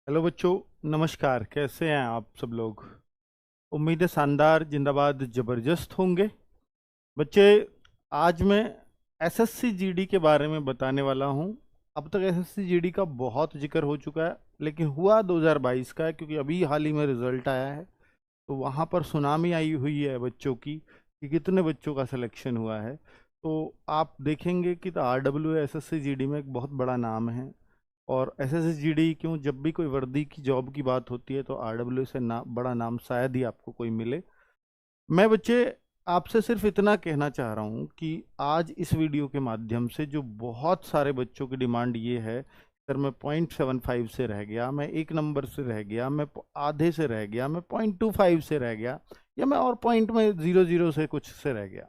Hello बच्चों, नमस्कार। कैसे हैं आप सब लोग? उम्मीद है शानदार, जिंदाबाद, जबरदस्त होंगे। बच्चे, आज मैं एसएससी जीडी के बारे में बताने वाला हूं। अब तक एसएससी जीडी का बहुत जिक्र हो चुका है, लेकिन हुआ 2022 का है, क्योंकि अभी हाल ही में रिजल्ट आया है। तो वहाँ पर सुनामी आई हुई है बच्चों की कि कितने बच्चों का सिलेक्शन हुआ है। तो आप देखेंगे कि R W S S C G D में एक बहुत बड़ा नाम है। और एस एस जी डी क्यों, जब भी कोई वर्दी की जॉब की बात होती है तो आर डब्ल्यू से बड़ा नाम शायद ही आपको कोई मिले। मैं बच्चे आपसे सिर्फ इतना कहना चाह रहा हूँ कि आज इस वीडियो के माध्यम से जो बहुत सारे बच्चों की डिमांड ये है, सर मैं 0.75 से रह गया, मैं 1 नंबर से रह गया, मैं आधे से रह गया, मैं 0.25 से रह गया, या मैं और पॉइंट में 00 से कुछ से रह गया,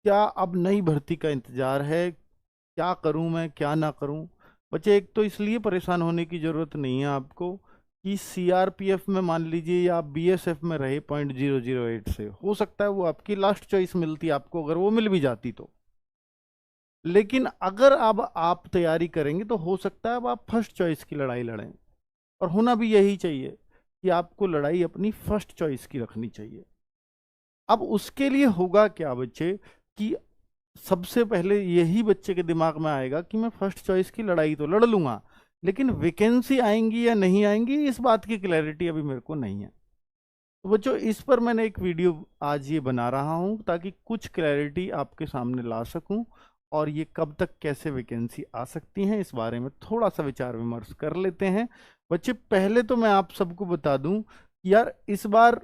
क्या अब नई भर्ती का इंतजार है? क्या करूं मैं, क्या ना करूं? बच्चे, एक तो इसलिए परेशान होने की ज़रूरत नहीं है आपको कि सीआरपीएफ में मान लीजिए या आप बीएसएफ में रहे 0.008 से, हो सकता है वो आपकी लास्ट चॉइस मिलती आपको, अगर वो मिल भी जाती तो। लेकिन अगर अब आप तैयारी करेंगे तो हो सकता है अब आप फर्स्ट चॉइस की लड़ाई लड़ें। और होना भी यही चाहिए कि आपको लड़ाई अपनी फर्स्ट चॉइस की रखनी चाहिए। अब उसके लिए होगा क्या बच्चे, कि सबसे पहले यही बच्चे के दिमाग में आएगा कि मैं फर्स्ट चॉइस की लड़ाई तो लड़ लूंगा, लेकिन वैकेंसी आएंगी या नहीं आएंगी इस बात की क्लैरिटी अभी मेरे को नहीं है। तो बच्चों, इस पर मैंने एक वीडियो आज ये बना रहा हूं ताकि कुछ क्लैरिटी आपके सामने ला सकूं, और ये कब तक कैसे वैकेंसी आ सकती हैं इस बारे में थोड़ा सा विचार विमर्श कर लेते हैं। बच्चे, पहले तो मैं आप सबको बता दूं कि यार इस बार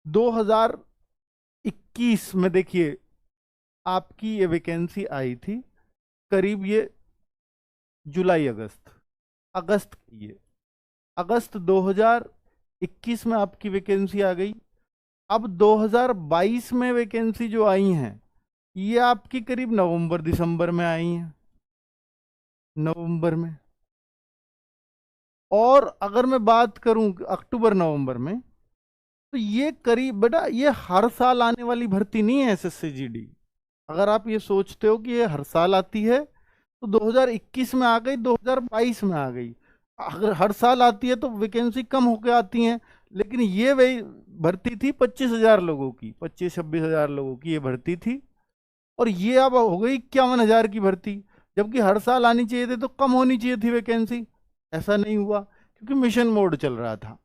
2021 में देखिए आपकी ये वैकेंसी आई थी करीब ये जुलाई अगस्त, अगस्त की ये, अगस्त 2021 में आपकी वैकेंसी आ गई। अब 2022 में वैकेंसी जो आई हैं ये आपकी करीब नवंबर दिसंबर में आई हैं, नवंबर में। और अगर मैं बात करूं अक्टूबर नवंबर में, तो ये करीब, बेटा ये हर साल आने वाली भर्ती नहीं है एसएससी जीडी। अगर आप ये सोचते हो कि ये हर साल आती है तो 2021 में आ गई, 2022 में आ गई। अगर हर साल आती है तो वैकेंसी कम होकर आती हैं। लेकिन ये वही भर्ती थी 25,000 लोगों की, 25-26 हज़ार लोगों की ये भर्ती थी। और ये अब हो गई 51,000 की भर्ती, जबकि हर साल आनी चाहिए थी तो कम होनी चाहिए थी वैकेंसी। ऐसा नहीं हुआ क्योंकि मिशन मोड चल रहा था।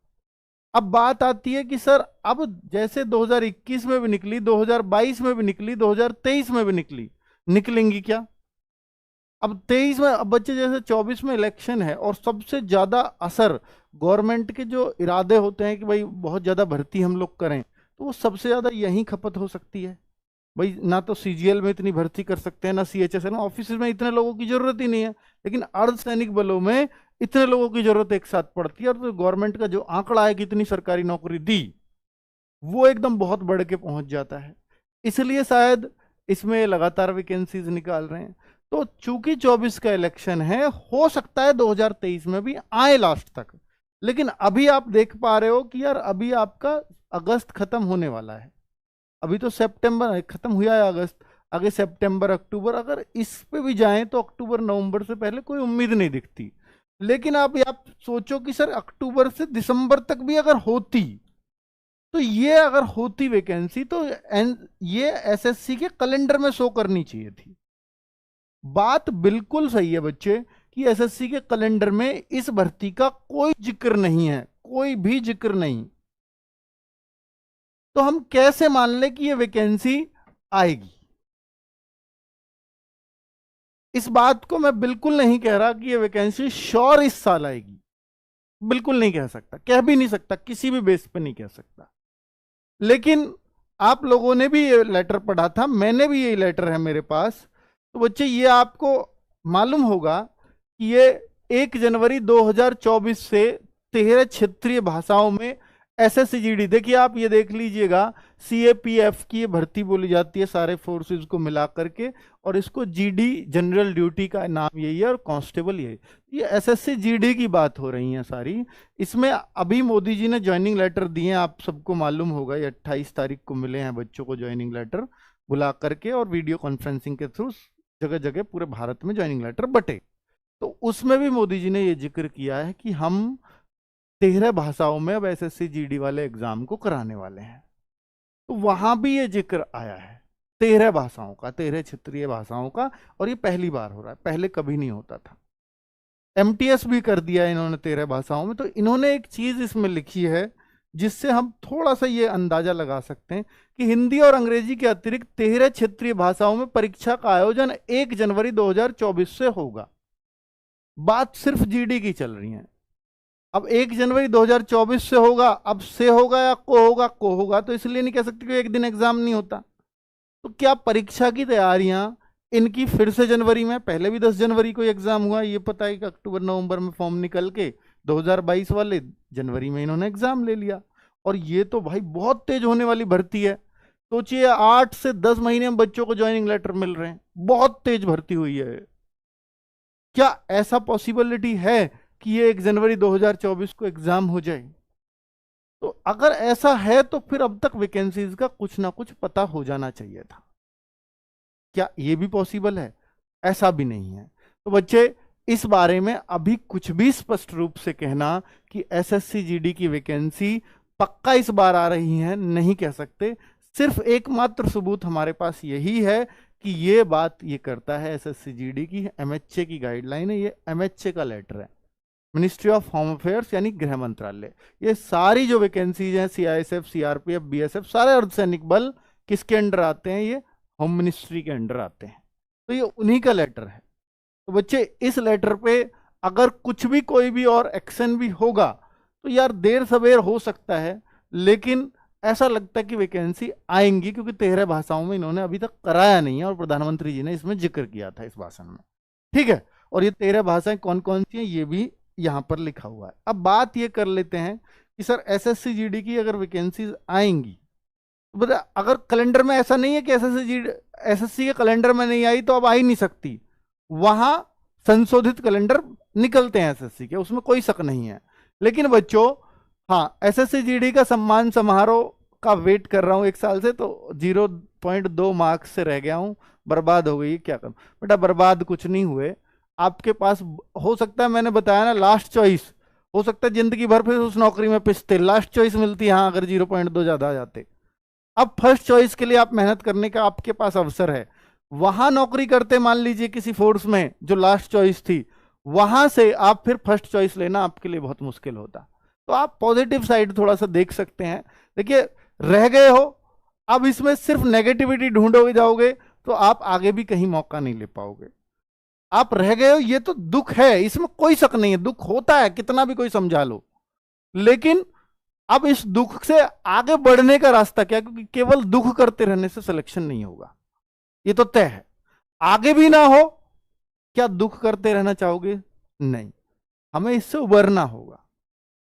अब बात आती है कि सर अब जैसे 2021 में भी निकली, 2022 में भी निकली, 2023 में भी निकली, निकलेंगी क्या? अब 23 में, अब बच्चे जैसे 24 में इलेक्शन है और सबसे ज्यादा असर गवर्नमेंट के जो इरादे होते हैं कि भाई बहुत ज्यादा भर्ती हम लोग करें, तो वो सबसे ज्यादा यही खपत हो सकती है। भाई ना तो सीजीएल में इतनी भर्ती कर सकते हैं, ना सीएचएसएल में, ऑफिस में इतने लोगों की जरूरत ही नहीं है। लेकिन अर्धसैनिक बलों में इतने लोगों की जरूरत एक साथ पड़ती है, और तो गवर्नमेंट का जो आंकड़ा है कि इतनी सरकारी नौकरी दी, वो एकदम बहुत बढ़ के पहुंच जाता है। इसलिए शायद इसमें लगातार वैकेंसीज निकाल रहे हैं। तो चूंकि 24 का इलेक्शन है, हो सकता है 2023 में भी आए लास्ट तक। लेकिन अभी आप देख पा रहे हो कि यार अभी आपका अगस्त खत्म होने वाला है, अभी तो सितंबर खत्म हुआ है, अगस्त, आगे सितंबर अक्टूबर, अगर इस पे भी जाएं तो अक्टूबर नवंबर से पहले कोई उम्मीद नहीं दिखती। लेकिन आप सोचो कि सर अक्टूबर से दिसंबर तक भी अगर होती, तो ये अगर होती वैकेंसी तो ये एसएससी के कैलेंडर में शो करनी चाहिए थी। बात बिल्कुल सही है बच्चे कि एसएससी के कैलेंडर में इस भर्ती का कोई जिक्र नहीं है, कोई भी जिक्र नहीं। तो हम कैसे मान लें कि ये वैकेंसी आएगी? इस बात को मैं बिल्कुल नहीं कह रहा कि ये वैकेंसी श्योर इस साल आएगी, बिल्कुल नहीं कह सकता, कह भी नहीं सकता, किसी भी बेस पे नहीं कह सकता। लेकिन आप लोगों ने भी ये लेटर पढ़ा था, मैंने भी ये लेटर है मेरे पास। तो बच्चे, ये आपको मालूम होगा कि ये 1 जनवरी 2024 से 13 क्षेत्रीय भाषाओं में एसएससीजीडी, देखिए आप ये देख लीजिएगा, सीएपीएफ की ये भर्ती बोली जाती है सारे फोर्सेस को मिला करके, और इसको जीडी जनरल ड्यूटी का नाम यही है, और कांस्टेबल ये एसएससी जीडी की बात हो रही है सारी। इसमें अभी मोदी जी ने ज्वाइनिंग लेटर दिए हैं, आप सबको मालूम होगा, ये 28 तारीख को मिले हैं बच्चों को ज्वाइनिंग लेटर बुला करके, और वीडियो कॉन्फ्रेंसिंग के थ्रू जगह जगह पूरे भारत में ज्वाइनिंग लेटर बटे। तो उसमें भी मोदी जी ने ये जिक्र किया है कि हम 13 भाषाओं में अब एसएससी जीडी वाले एग्जाम को कराने वाले हैं। तो वहां भी ये जिक्र आया है 13 भाषाओं का, 13 क्षेत्रीय भाषाओं का, और ये पहली बार हो रहा है, पहले कभी नहीं होता था। एमटीएस भी कर दिया इन्होंने 13 भाषाओं में। तो इन्होंने एक चीज इसमें लिखी है जिससे हम थोड़ा सा ये अंदाजा लगा सकते हैं कि हिंदी और अंग्रेजी के अतिरिक्त 13 क्षेत्रीय भाषाओं में परीक्षा का आयोजन 1 जनवरी 2024 से होगा। बात सिर्फ जीडी की चल रही है। अब 1 जनवरी 2024 से होगा, अब से होगा या को होगा, तो इसलिए नहीं कह सकते कि एक दिन एग्जाम नहीं होता। तो क्या परीक्षा की तैयारियां इनकी फिर से जनवरी में, पहले भी 10 जनवरी को एग्जाम हुआ, ये पता है कि अक्टूबर नवंबर में फॉर्म निकल के 2022 वाले जनवरी में इन्होंने एग्जाम ले लिया। और ये तो भाई बहुत तेज होने वाली भर्ती है। सोचिए 8 से 10 महीने में बच्चों को ज्वाइनिंग लेटर मिल रहे हैं, बहुत तेज भर्ती हुई है। क्या ऐसा पॉसिबिलिटी है कि ये 1 जनवरी 2024 को एग्जाम हो जाए? तो अगर ऐसा है तो फिर अब तक वैकेंसीज का कुछ ना कुछ पता हो जाना चाहिए था। क्या ये भी पॉसिबल है? ऐसा भी नहीं है। तो बच्चे, इस बारे में अभी कुछ भी स्पष्ट रूप से कहना कि एसएससी जीडी की वैकेंसी पक्का इस बार आ रही है नहीं कह सकते। सिर्फ एकमात्र सबूत हमारे पास यही है कि ये बात ये करता है एसएससी जीडी की, एमएचए की गाइडलाइन है, ये एमएचए का लेटर है, मिनिस्ट्री ऑफ होम अफेयर्स यानी गृह मंत्रालय। ये सारी जो वैकेंसीज हैं, सीआईएसएफ, सीआरपीएफ, बीएसएफ, सारे अर्धसैनिक बल किसके अंडर आते हैं? ये होम मिनिस्ट्री के अंडर आते हैं। तो ये उन्हीं का लेटर है। तो बच्चे, इस लेटर पे अगर कुछ भी कोई भी और एक्शन भी होगा तो यार देर सवेर हो सकता है, लेकिन ऐसा लगता है कि वैकेंसी आएंगी, क्योंकि 13 भाषाओं में इन्होंने अभी तक कराया नहीं है और प्रधानमंत्री जी ने इसमें जिक्र किया था इस भाषण में। ठीक है, और ये 13 भाषाएं कौन कौन सी हैं ये भी यहां पर लिखा हुआ है। अब बात ये कर लेते हैं कि सर एसएससी जीडी की अगर वैकेंसीज आएंगी तो बता, अगर कैलेंडर में ऐसा नहीं है कि एसएससी के कैलेंडर में नहीं आई तो अब आ ही नहीं सकती, वहां संशोधित कैलेंडर निकलते हैं एसएससी के, उसमें कोई शक नहीं है। लेकिन बच्चों, हाँ, एसएससी जीडी का सम्मान समारोह का वेट कर रहा हूं 1 साल से, तो 0.2 मार्क्स से रह गया हूं, बर्बाद हो गई, क्या करूं बेटा? बर्बाद कुछ नहीं हुए, आपके पास हो सकता है, मैंने बताया ना, लास्ट चॉइस हो सकता है जिंदगी भर फिर उस नौकरी में पिसते, लास्ट चॉइस मिलती है हाँ, अगर 0.2 ज्यादा आ जाते। अब फर्स्ट चॉइस के लिए आप मेहनत करने का आपके पास अवसर है। वहां नौकरी करते, मान लीजिए किसी फोर्स में जो लास्ट चॉइस थी, वहां से आप फिर फर्स्ट चॉइस लेना आपके लिए बहुत मुश्किल होता। तो आप पॉजिटिव साइड थोड़ा सा देख सकते हैं। देखिए, रह गए हो, अब इसमें सिर्फ नेगेटिविटी ढूंढोगे जाओगे तो आप आगे भी कहीं मौका नहीं ले पाओगे। आप रह गए हो, ये तो दुख है, इसमें कोई शक नहीं है, दुख होता है कितना भी कोई समझा लो, लेकिन अब इस दुख से आगे बढ़ने का रास्ता क्या? क्योंकि केवल दुख करते रहने से सिलेक्शन नहीं होगा, ये तो तय है। आगे भी ना हो, क्या दुख करते रहना चाहोगे? नहीं, हमें इससे उबरना होगा।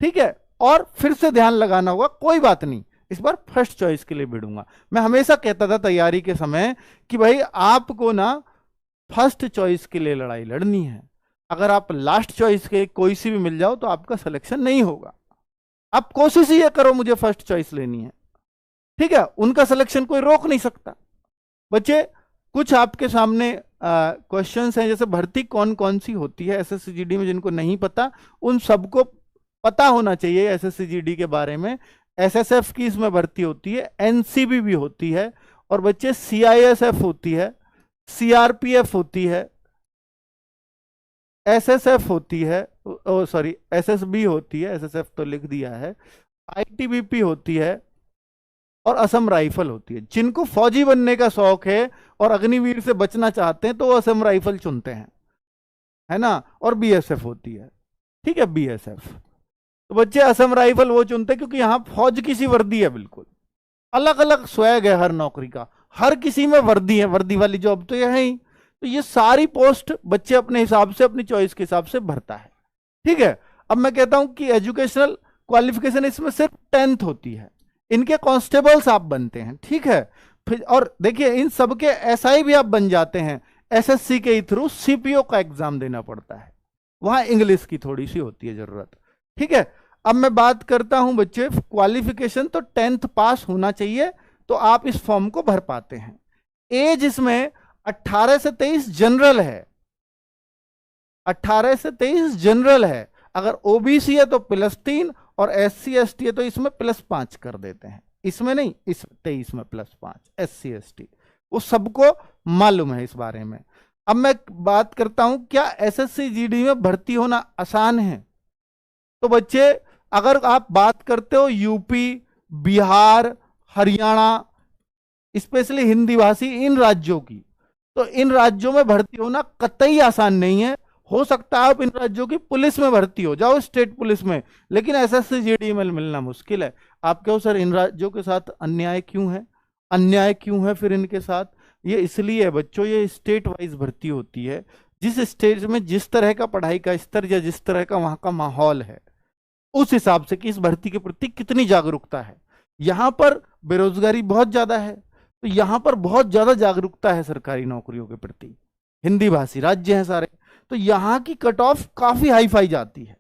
ठीक है, और फिर से ध्यान लगाना होगा, कोई बात नहीं, इस बार फर्स्ट चॉइस के लिए भिड़ूंगा। मैं हमेशा कहता था तैयारी के समय कि भाई आपको ना फर्स्ट चॉइस के लिए लड़ाई लड़नी है। अगर आप लास्ट चॉइस के कोई सी भी मिल जाओ तो आपका सिलेक्शन नहीं होगा। आप कोशिश ही करो मुझे फर्स्ट चॉइस लेनी है, ठीक है, उनका सिलेक्शन कोई रोक नहीं सकता। बच्चे, कुछ आपके सामने क्वेश्चंस हैं, जैसे भर्ती कौन कौन सी होती है एसएससी जीडी में, जिनको नहीं पता उन सबको पता होना चाहिए एसएससी जीडी के बारे में। एसएसएफ की इसमें भर्ती होती है, एनसीबी भी होती है, और बच्चे सीआईएसएफ होती है, सीआरपीएफ होती है, एसएसएफ होती है, सॉरी एसएसबी होती है, एसएसएफ तो लिख दिया है, आईटीबीपी होती है, और असम राइफल होती है। जिनको फौजी बनने का शौक है और अग्निवीर से बचना चाहते हैं तो वो असम राइफल चुनते हैं, है ना, और बीएसएफ होती है। ठीक है, बीएसएफ। तो बच्चे असम राइफल वो चुनते हैं क्योंकि यहां फौज की सी वर्दी है, बिल्कुल अलग अलग स्वैग है हर नौकरी का, हर किसी में वर्दी है, वर्दी वाली जॉब तो यह है ही। तो ये सारी पोस्ट बच्चे अपने हिसाब से, अपनी चॉइस के हिसाब से भरता है। ठीक है, अब मैं कहता हूं कि एजुकेशनल क्वालिफिकेशन इसमें सिर्फ 10th होती है, इनके कांस्टेबल्स आप बनते हैं। ठीक है, फिर और देखिए इन सबके एसआई भी आप बन जाते हैं, एसएससी के थ्रू सीपीओ का एग्जाम देना पड़ता है, वहां इंग्लिश की थोड़ी सी होती है जरूरत। ठीक है, अब मैं बात करता हूं बच्चे, क्वालिफिकेशन तो 10th पास होना चाहिए तो आप इस फॉर्म को भर पाते हैं। एज इसमें 18 से 23 जनरल है, 18 से 23 जनरल है, अगर ओबीसी है तो +3 और SC ST है तो इसमें +5 कर देते हैं, इसमें नहीं, इस 23 में +5 SC ST, वो सबको मालूम है इस बारे में। अब मैं बात करता हूं क्या SSC GD में भर्ती होना आसान है? तो बच्चे अगर आप बात करते हो यूपी, बिहार, हरियाणा, स्पेशली हिंदी भाषी इन राज्यों की, तो इन राज्यों में भर्ती होना कतई आसान नहीं है। हो सकता है आप इन राज्यों की पुलिस में भर्ती हो जाओ, स्टेट पुलिस में, लेकिन SSC GD में मिलना मुश्किल है। आप कहो सर इन राज्यों के साथ अन्याय क्यों है? अन्याय क्यों है फिर इनके साथ? ये इसलिए है बच्चों, ये स्टेट वाइज भर्ती होती है। जिस स्टेट में जिस तरह का पढ़ाई का स्तर या जिस तरह का वहां का माहौल है, उस हिसाब से कि इस भर्ती के प्रति कितनी जागरूकता है। यहां पर बेरोजगारी बहुत ज्यादा है, तो यहां पर बहुत ज्यादा जागरूकता है सरकारी नौकरियों के प्रति। हिंदी भाषी राज्य हैं सारे, तो यहां की कट ऑफ काफी हाई फाई जाती है,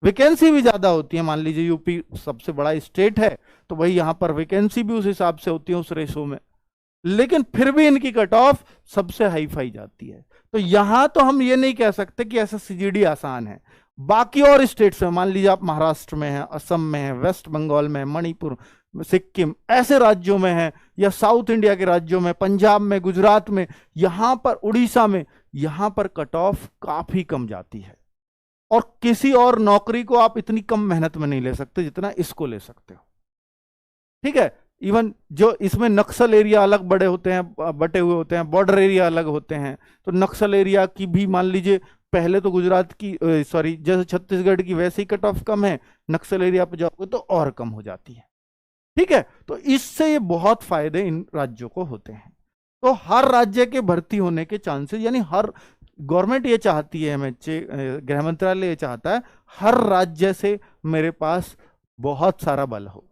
वैकेंसी भी ज्यादा होती है। मान लीजिए यूपी सबसे बड़ा स्टेट है, तो वही यहां पर वैकेंसी भी उस हिसाब से होती है, उस रेशो में, लेकिन फिर भी इनकी कट ऑफ सबसे हाई फाई जाती है। तो यहां तो हम ये नहीं कह सकते कि SSC GD आसान है। बाकी और स्टेट्स में, मान लीजिए आप महाराष्ट्र में हैं, असम में हैं, वेस्ट बंगाल में, मणिपुर, सिक्किम, ऐसे राज्यों में हैं, या साउथ इंडिया के राज्यों में, पंजाब में, गुजरात में, यहां पर, उड़ीसा में, यहां पर कट ऑफ काफी कम जाती है। और किसी और नौकरी को आप इतनी कम मेहनत में नहीं ले सकते जितना इसको ले सकते हो। ठीक है, इवन जो इसमें नक्सल एरिया अलग बड़े होते हैं, बटे हुए होते हैं, बॉर्डर एरिया अलग होते हैं, तो नक्सल एरिया की भी मान लीजिए पहले तो गुजरात की, सॉरी, जैसे छत्तीसगढ़ की वैसे ही कट ऑफ कम है, नक्सल एरिया पे जाओगे तो और कम हो जाती है। ठीक है, तो इससे ये बहुत फायदे इन राज्यों को होते हैं। तो हर राज्य के भर्ती होने के चांसेस, यानी हर गवर्नमेंट ये चाहती है, गृह मंत्रालय ये चाहता है हर राज्य से मेरे पास बहुत सारा बल हो।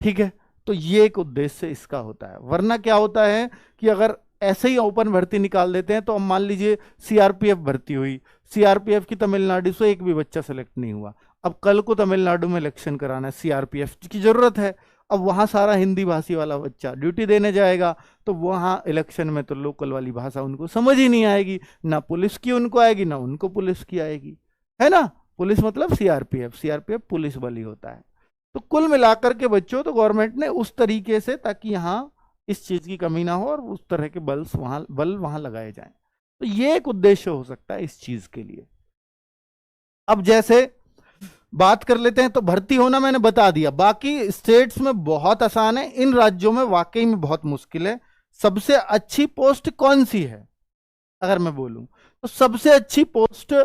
ठीक है, तो ये एक उद्देश्य इसका होता है। वरना क्या होता है कि अगर ऐसे ही ओपन भर्ती निकाल देते हैं, तो अब मान लीजिए CRPF भर्ती हुई, CRPF की तमिलनाडु से एक भी बच्चा सेलेक्ट नहीं हुआ, अब कल को तमिलनाडु में इलेक्शन कराना है, CRPF की जरूरत है, अब वहां सारा हिंदी भाषी वाला बच्चा ड्यूटी देने जाएगा, तो वहां इलेक्शन में तो लोकल वाली भाषा उनको समझ ही नहीं आएगी, ना पुलिस की उनको आएगी, ना उनको पुलिस की आएगी, है ना। पुलिस मतलब CRPF पुलिस बल ही होता है। तो कुल मिलाकर के बच्चों, तो गवर्नमेंट ने उस तरीके से, ताकि यहां इस चीज की कमी ना हो और उस तरह के बल वहां लगाए जाएं, तो ये एक उद्देश्य हो सकता है इस चीज के लिए। अब जैसे बात कर लेते हैं, तो भर्ती होना मैंने बता दिया, बाकी स्टेट्स में बहुत आसान है, इन राज्यों में वाकई में बहुत मुश्किल है। सबसे अच्छी पोस्ट कौन सी है अगर मैं बोलूं, तो सबसे अच्छी पोस्ट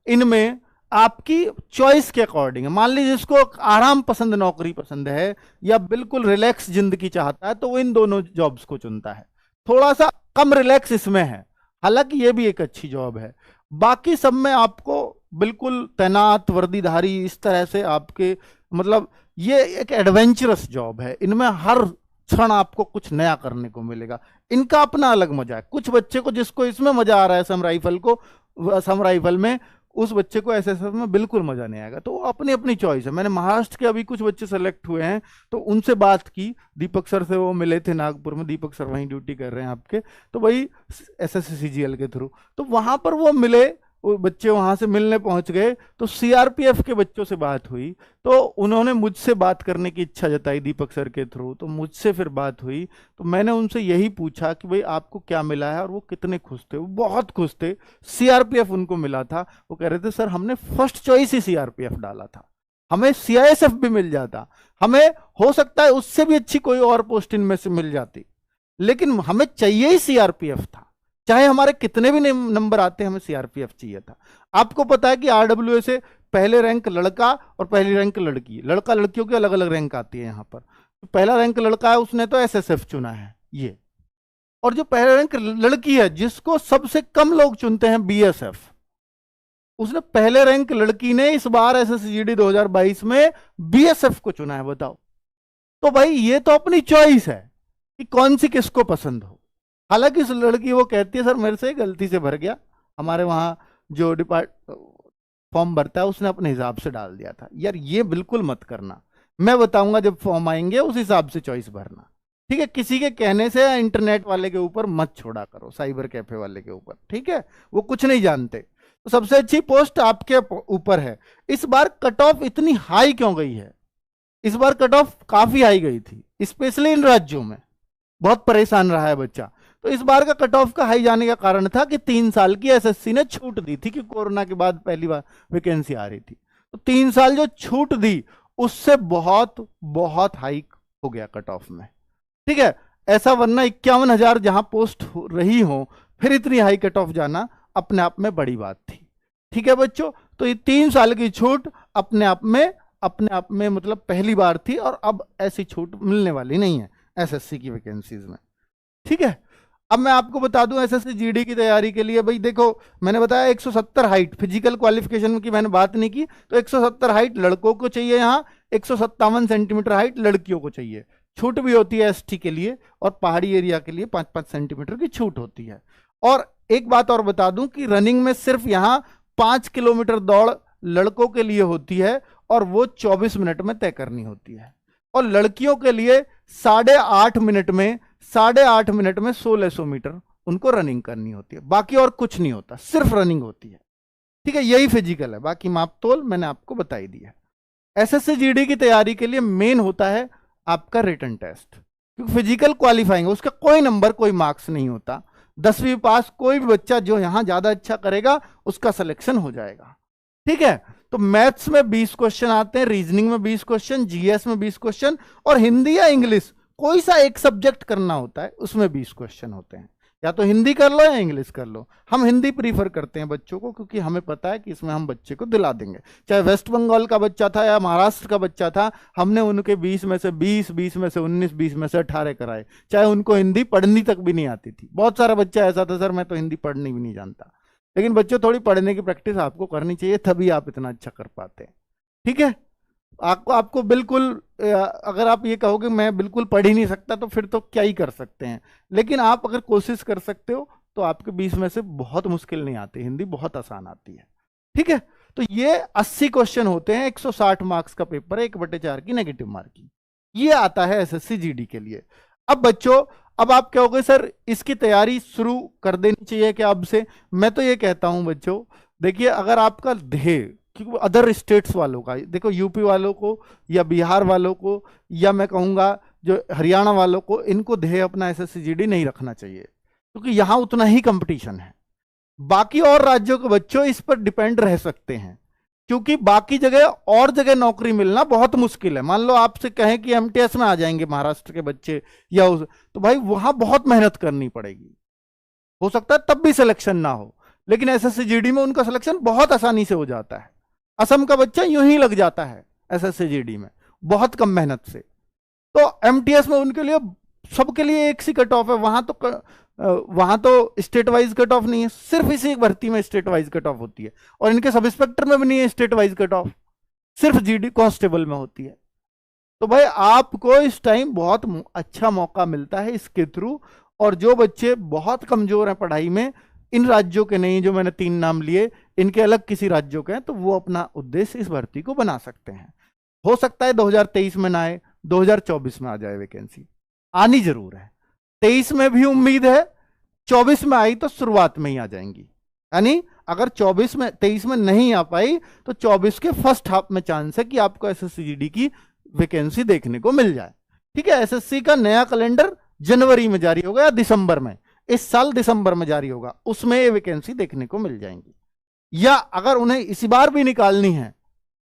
इनमें आपकी चॉइस के अकॉर्डिंग है। मान लीजिए जिसको आराम पसंद नौकरी पसंद है, या बिल्कुल रिलैक्स जिंदगी चाहता है, तो वो इन दोनों जॉब्स को चुनता है। थोड़ा सा कम रिलैक्स इसमें है, हालांकि ये भी एक अच्छी जॉब है। बाकी सब में आपको बिल्कुल तैनात वर्दीधारी इस तरह से आपके, मतलब ये एक एडवेंचरस जॉब है, इनमें हर क्षण आपको कुछ नया करने को मिलेगा। इनका अपना अलग मजा है। कुछ बच्चे को, जिसको इसमें मजा आ रहा है सम राइफल में, उस बच्चे को SSF में बिल्कुल मजा नहीं आएगा। तो अपनी अपनी चॉइस है। मैंने महाराष्ट्र के अभी कुछ बच्चे सेलेक्ट हुए हैं, तो उनसे बात की, दीपक सर से वो मिले थे नागपुर में, दीपक सर वहीं ड्यूटी कर रहे हैं आपके, तो वही SSC CGL के थ्रू, तो वहां पर वो मिले, वो बच्चे वहां से मिलने पहुंच गए, तो CRPF के बच्चों से बात हुई, तो उन्होंने मुझसे बात करने की इच्छा जताई दीपक सर के थ्रू, तो मुझसे फिर बात हुई, तो मैंने उनसे यही पूछा कि भाई आपको क्या मिला है, और वो कितने खुश थे। वो बहुत खुश थे, CRPF उनको मिला था। वो कह रहे थे सर हमने फर्स्ट चॉइस ही CRPF डाला था, हमें CISF भी मिल जाता, हमें हो सकता है उससे भी अच्छी कोई और पोस्ट इनमें से मिल जाती, लेकिन हमें चाहिए ही CRPF था। चाहे हमारे कितने भी नंबर आते, हमें CRPF चाहिए था। आपको पता है कि RWA से पहले रैंक लड़का और पहली रैंक लड़की, लड़का लड़कियों की अलग अलग रैंक आती है यहाँ पर। तो पहला रैंक लड़का है, उसने तो SSF चुना है ये, और जो पहला रैंक लड़की है, जिसको सबसे कम लोग चुनते हैं, BSF, उसने पहले रैंक लड़की ने इस बार SSC GD 2022 में BSF को चुना है। बताओ, तो भाई ये तो अपनी चॉइस है कि कौन सी किसको पसंद हो। हालांकि उस लड़की वो कहती है सर मेरे से गलती से भर गया, हमारे वहां जो फॉर्म भरता है उसने अपने हिसाब से डाल दिया था। यार ये बिल्कुल मत करना, मैं बताऊंगा जब फॉर्म आएंगे उस हिसाब से चॉइस भरना। ठीक है, किसी के कहने से इंटरनेट वाले के ऊपर मत छोड़ा करो, साइबर कैफे वाले के ऊपर। ठीक है, वो कुछ नहीं जानते। तो सबसे अच्छी पोस्ट आपके ऊपर है। इस बार कट ऑफ इतनी हाई क्यों गई है? इस बार कट ऑफ काफी हाई गई थी, स्पेशली इन राज्यों में बहुत परेशान रहा है बच्चा। तो इस बार का कट ऑफ का हाई जाने का कारण था कि 3 साल की एसएससी ने छूट दी थी, कि कोरोना के बाद पहली बार वैकेंसी आ रही थी। तो 3 साल जो छूट दी उससे बहुत बहुत हाइक हो गया कट ऑफ में, ठीक है। ऐसा वरना 51,000 जहां पोस्ट रही हो फिर इतनी हाई कट ऑफ जाना अपने आप में बड़ी बात थी, ठीक है बच्चों। तो ये 3 साल की छूट अपने आप में मतलब पहली बार थी, और अब ऐसी छूट मिलने वाली नहीं है एसएससी की वैकेंसीज में, ठीक है। अब मैं आपको बता दूं एसएससी जीडी की तैयारी के लिए, भाई देखो मैंने बताया 170 हाइट, फिजिकल क्वालिफिकेशन की मैंने बात नहीं की, तो 170 हाइट लड़कों को चाहिए, यहाँ 157 सेंटीमीटर हाइट लड़कियों को चाहिए। छूट भी होती है एसटी के लिए, और पहाड़ी एरिया के लिए 5-5 सेंटीमीटर की छूट होती है। और एक बात और बता दूं कि रनिंग में सिर्फ यहाँ 5 किलोमीटर दौड़ लड़कों के लिए होती है, और वो 24 मिनट में तय करनी होती है। और लड़कियों के लिए 8.5 मिनट में 1600 मीटर उनको रनिंग करनी होती है। बाकी और कुछ नहीं होता, सिर्फ रनिंग होती है, ठीक है। यही फिजिकल है, बाकी माप तोल मैंने आपको बताई दी है। एसएससी जीडी की तैयारी के लिए मेन होता है आपका रिटन टेस्ट, क्योंकि फिजिकल क्वालिफाइंग उसका कोई नंबर कोई मार्क्स नहीं होता। 10वीं पास कोई भी बच्चा जो यहां ज्यादा अच्छा करेगा उसका सिलेक्शन हो जाएगा, ठीक है। तो मैथ्स में 20 क्वेश्चन आते हैं, रीजनिंग में 20 क्वेश्चन, जीएस में 20 क्वेश्चन, और हिंदी या इंग्लिश कोई सा एक सब्जेक्ट करना होता है उसमें 20 क्वेश्चन होते हैं। या तो हिंदी कर लो या इंग्लिश कर लो। हम हिंदी प्रीफर करते हैं बच्चों को, क्योंकि हमें पता है कि इसमें हम बच्चे को दिला देंगे। चाहे वेस्ट बंगाल का बच्चा था या महाराष्ट्र का बच्चा था, हमने उनके 20 में से 20, 20 में से 19, 20 में से 18 कराए, चाहे उनको हिंदी पढ़नी तक भी नहीं आती थी। बहुत सारा बच्चा ऐसा था, सर मैं तो हिंदी पढ़नी भी नहीं जानता। लेकिन बच्चों थोड़ी पढ़ने की प्रैक्टिस आपको करनी चाहिए, तभी आप इतना अच्छा कर पाते हैं, ठीक है। आपको बिल्कुल, अगर आप ये कहोगे मैं बिल्कुल पढ़ ही नहीं सकता, तो फिर तो क्या ही कर सकते हैं। लेकिन आप अगर कोशिश कर सकते हो तो आपके 20 में से बहुत मुश्किल नहीं आती, हिंदी बहुत आसान आती है, ठीक है। तो ये 80 क्वेश्चन होते हैं, 160 मार्क्स का पेपर है, 1/4 की नेगेटिव मार्किंग। ये आता है एसएससी जीडी के लिए। अब बच्चों, अब आप कहोगे सर इसकी तैयारी शुरू कर देनी चाहिए क्या अब से? मैं तो ये कहता हूं बच्चों, देखिए अगर आपका ध्येय, क्योंकि अदर स्टेट्स वालों का देखो, यूपी वालों को या बिहार वालों को या मैं कहूँगा जो हरियाणा वालों को, इनको ध्येय अपना एसएससी जीडी नहीं रखना चाहिए, क्योंकि यहाँ उतना ही कंपटीशन है। बाकी और राज्यों के बच्चों इस पर डिपेंड रह सकते हैं, क्योंकि बाकी जगह और जगह नौकरी मिलना बहुत मुश्किल है। मान लो आपसे कहें कि एमटीएस में आ जाएंगे महाराष्ट्र के बच्चे या तो भाई वहां बहुत मेहनत करनी पड़ेगी, हो सकता है तब भी सिलेक्शन ना हो। लेकिन एसएससी जीडी में उनका सिलेक्शन बहुत आसानी से हो जाता है। असम का बच्चा यूं ही लग जाता है एसएससी जीडी में बहुत कम मेहनत से। तो एमटीएस में उनके लिए सबके लिए एक सी कट ऑफ है, वहां तो स्टेट वाइज कट ऑफ नहीं है, सिर्फ इसी भर्ती में स्टेट वाइज कट ऑफ होती है। और इनके सब इंस्पेक्टर में भी नहीं है स्टेट वाइज कट ऑफ, सिर्फ जीडी कांस्टेबल में होती है। तो भाई आपको इस टाइम बहुत अच्छा मौका मिलता है इसके थ्रू। और जो बच्चे बहुत कमजोर हैं पढ़ाई में, इन राज्यों के नहीं, जो मैंने 3 नाम लिए, इनके अलग किसी राज्यों के हैं, तो वो अपना उद्देश्य इस भर्ती को बना सकते हैं। हो सकता है 2023 में ना आए, 2024 में आ जाए वैकेंसी, आनी जरूर है। 23 में भी उम्मीद है, 24 में आई तो शुरुआत में ही आ जाएंगी। यानी अगर 23 में नहीं आ पाई तो 24 के फर्स्ट हाफ में चांस है कि आपको एसएससी जीडी की वैकेंसी देखने को मिल जाए, ठीक है। एसएससी का नया कैलेंडर जनवरी में जारी होगा या दिसंबर में, इस साल दिसंबर में जारी होगा, उसमें ये वैकेंसी देखने को मिल जाएंगी। या अगर उन्हें इसी बार भी निकालनी है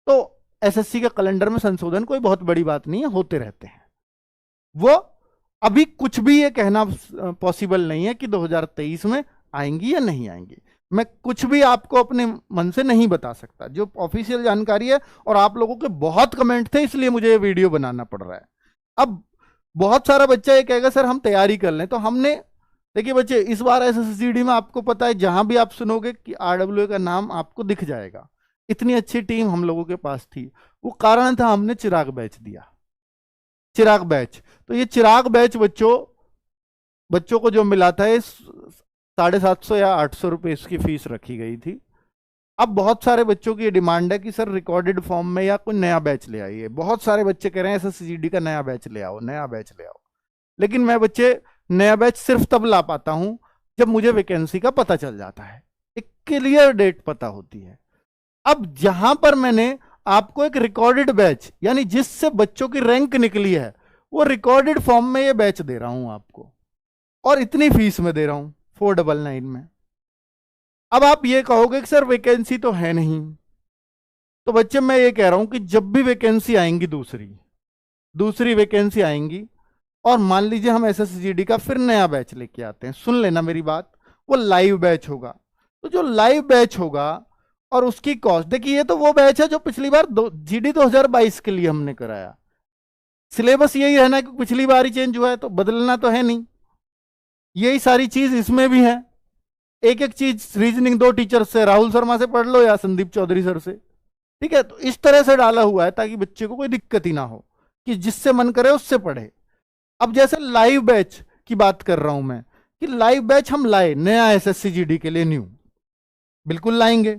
तो एसएससी के कैलेंडर में संशोधन कोई बहुत बड़ी बात नहीं है, होते रहते हैं वो। अभी कुछ भी ये कहना पॉसिबल नहीं है कि 2023 में आएंगी या नहीं आएंगी। मैं कुछ भी आपको अपने मन से नहीं बता सकता, जो ऑफिशियल जानकारी है। और आप लोगों के बहुत कमेंट थे, इसलिए मुझे ये वीडियो बनाना पड़ रहा है। अब बहुत सारा बच्चा ये कहेगा सर हम तैयारी कर लें, तो हमने, देखिए बच्चे, इस बार एसएससी जीडी में आपको पता है जहां भी आप सुनोगे कि आरडब्ल्यूए का नाम आपको दिख जाएगा। इतनी अच्छी टीम हम लोगों के पास थी, वो कारण था हमने चिराग बैच दिया, चिराग बैच। तो ये चिराग बैच बच्चों को जो मिला था, 750 या 800 रुपए इसकी फीस रखी गई थी। अब बहुत सारे बच्चों की डिमांड है कि सर रिकॉर्डेड फॉर्म में या कोई नया बैच ले आइए। बहुत सारे बच्चे कह रहे हैं एसएससी जीडी का नया बैच ले आओ, नया बैच ले आओ। लेकिन मैं बच्चे नया बैच सिर्फ तब ला पाता हूं जब मुझे वैकेंसी का पता चल जाता है। एक क्लियर डेट पता होती है। अब जहां पर मैंने आपको एक रिकॉर्डेड बैच, यानी जिससे बच्चों की रैंक निकली है, वो रिकॉर्डेड फॉर्म में ये बैच दे रहा हूं आपको, और इतनी फीस में दे रहा हूं 499 में। अब आप ये कहोगे कि सर वैकेंसी तो है नहीं, तो बच्चे मैं ये कह रहा हूं कि जब भी वैकेंसी आएंगी, दूसरी वैकेंसी आएंगी, और मान लीजिए हम एसएसजीडी का फिर नया बैच लेके आते हैं, सुन लेना मेरी बात, वो लाइव बैच होगा। तो जो लाइव बैच होगा और उसकी कॉस्ट, देखिए ये तो वो बैच है जो पिछली बार जीडी 2022 के लिए हमने कराया। सिलेबस यही रहना कि पिछली बार ही चेंज हुआ है, तो बदलना तो है नहीं। यही सारी चीज इसमें भी है। एक एक चीज रीजनिंग 2 टीचर से, राहुल शर्मा से पढ़ लो या संदीप चौधरी सर से, ठीक है। तो इस तरह से डाला हुआ है ताकि बच्चे को कोई दिक्कत ही ना हो, कि जिससे मन करे उससे पढ़े। अब जैसे लाइव बैच की बात कर रहा हूं मैं, कि लाइव बैच हम लाए नया एसएससीजीडी के लिए, न्यू बिल्कुल लाएंगे,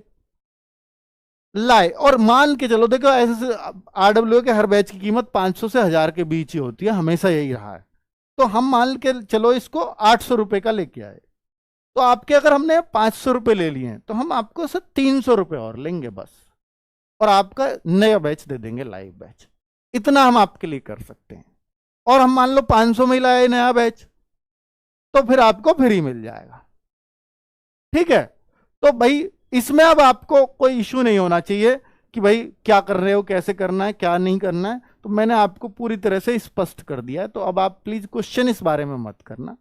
लाए, और मान के चलो, देखो ऐसे आरडब्ल्यू के हर बैच की कीमत 500 से 1000 के बीच ही होती है, हमेशा यही रहा है। तो हम मान के चलो इसको 800 रुपए का लेके आए, तो आपके अगर हमने 500 रुपए ले लिए हैं, तो हम आपको सिर्फ 300 रुपए और लेंगे बस, और आपका नया बैच दे देंगे, लाइव बैच। इतना हम आपके लिए कर सकते हैं। और हम मान लो 500 में लाए नया बैच, तो फिर आपको फ्री मिल जाएगा, ठीक है। तो भाई इसमें अब आपको कोई इश्यू नहीं होना चाहिए कि भाई क्या कर रहे हो, कैसे करना है, क्या नहीं करना है। तो मैंने आपको पूरी तरह से स्पष्ट कर दिया है, तो अब आप प्लीज क्वेश्चन इस बारे में मत करना।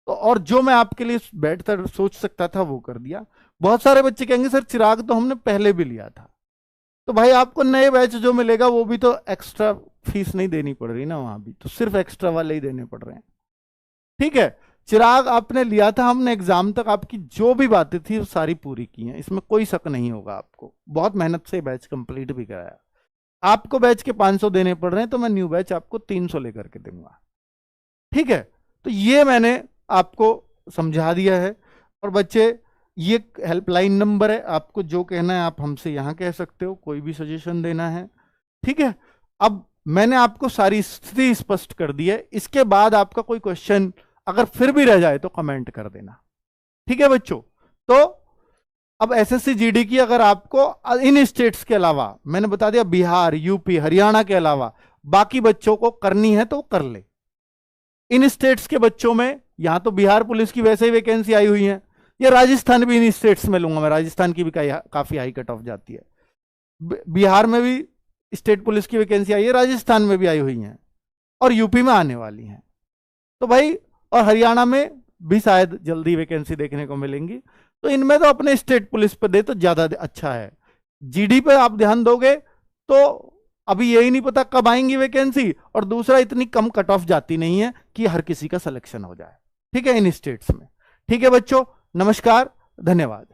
तो और जो मैं आपके लिए बैठकर सोच सकता था वो कर दिया। बहुत सारे बच्चे कहेंगे सर चिराग तो हमने पहले भी लिया था, तो भाई आपको नए बैच जो मिलेगा वो भी तो एक्स्ट्रा फीस नहीं देनी पड़ रही ना, वहां भी तो सिर्फ एक्स्ट्रा वाले ही देने पड़ रहे हैं, ठीक है। चिराग आपने लिया था, हमने एग्जाम तक आपकी जो भी बातें थी वो सारी पूरी की हैं, इसमें कोई शक नहीं होगा। आपको बहुत मेहनत से बैच कंप्लीट भी कराया। आपको बैच के 500 देने पड़ रहे हैं, तो मैं न्यू बैच आपको 300 लेकर के दूंगा, ठीक है। तो ये मैंने आपको समझा दिया है। और बच्चे ये हेल्पलाइन नंबर है, आपको जो कहना है आप हमसे यहां कह सकते हो, कोई भी सजेशन देना है, ठीक है। अब मैंने आपको सारी स्थिति स्पष्ट कर दी है। इसके बाद आपका कोई क्वेश्चन अगर फिर भी रह जाए तो कमेंट कर देना, ठीक है बच्चों। तो अब एसएससी जीडी की अगर आपको इन स्टेट्स के अलावा, मैंने बता दिया बिहार, यूपी, हरियाणा के अलावा बाकी बच्चों को करनी है तो कर ले। इन स्टेट्स के बच्चों में यहां तो बिहार पुलिस की वैसे ही वैकेंसी आई हुई है, या राजस्थान भी इन स्टेट्स में लूंगा मैं, राजस्थान की भी काफी हाई कट ऑफ जाती है। बिहार में भी स्टेट पुलिस की वैकेंसी आई है, राजस्थान में भी आई हुई है, और यूपी में आने वाली है। तो भाई, और हरियाणा में भी शायद जल्दी वैकेंसी देखने को मिलेंगी। तो इनमें तो अपने स्टेट पुलिस पे दे तो ज्यादा अच्छा है। जीडी पे आप ध्यान दोगे तो अभी यही नहीं पता कब आएंगी वैकेंसी, और दूसरा इतनी कम कट ऑफ जाती नहीं है कि हर किसी का सिलेक्शन हो जाए, ठीक है, इन स्टेट्स में। ठीक है बच्चों, नमस्कार, धन्यवाद।